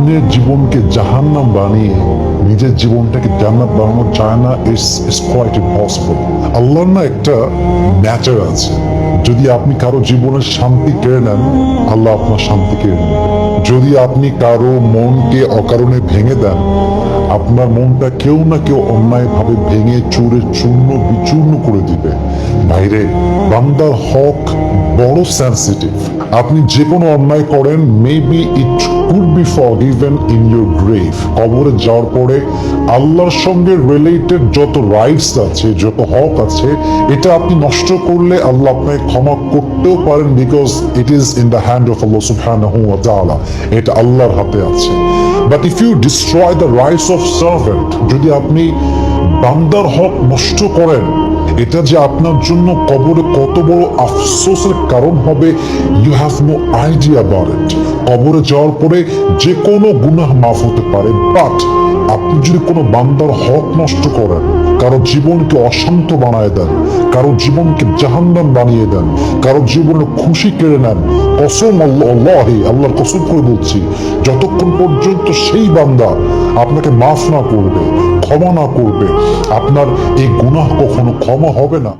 অন্যের জীবনকে জাহান্নাম বানিয়ে নিজের জীবনটাকে জান্নাত বানানো যায় না। It's quite impossible. আল্লাহর না একটা ন্যাচার আছে, যদি আপনি কারো জীবনের শান্তি কেড়ে নেন, আল্লাহ আপনার শান্তি কেড়ে নেন। যদি আপনি কারো মনকে অকারণে ভেঙে দেন, আপনার মনটা কেউ না কেউ অন্যায়ভাবে ভেঙে চুরে চূর্ণ বিচূর্ণ করে দিবে। বাইরে বান্দার হক বড় সেন্সিটিভ। আপনি যে কোনো অন্যায় করেন, maybe it could be forgiven in your grave. কবরে যাওয়ার পরে আল্লাহর সঙ্গে রিলেটেড যত রাইটস আছে, যত হক আছে, এটা আপনি নষ্ট করলে আল্লাহ আপনাকে ক্ষমা করতেও পারেন, because it is in the hand of আল্লাহ সুবহানাহু ওয়া তাআলা। এটা আল্লাহর হাতে আছে। But if you destroy the rights of servant, যদি আপনি বান্দার হক নষ্ট করেন, এটা যে আপনার জন্য কবরে কত বড় আফসোসের কারণ হবে, you have no idea about it. কবরে যাওয়ার পরে যে কোনো গুনাহ মাফ হতে পারে, বাট আপনি যদি কোনো বান্দার হক নষ্ট করেন, কারো জীবনকে অশান্ত বানায় দেন, কারো জীবনকে জাহান্নাম বানিয়ে দেন, কারো জীবনের খুশি কেড়ে নেন, কসম আল্লাহি, আল্লাহর কসম করে বলছি, যতক্ষণ পর্যন্ত সেই বান্দা আপনাকে মাফ না করবে, ক্ষমা না করবে, আপনার এই গুনাহ কখনো ক্ষমা হবে না।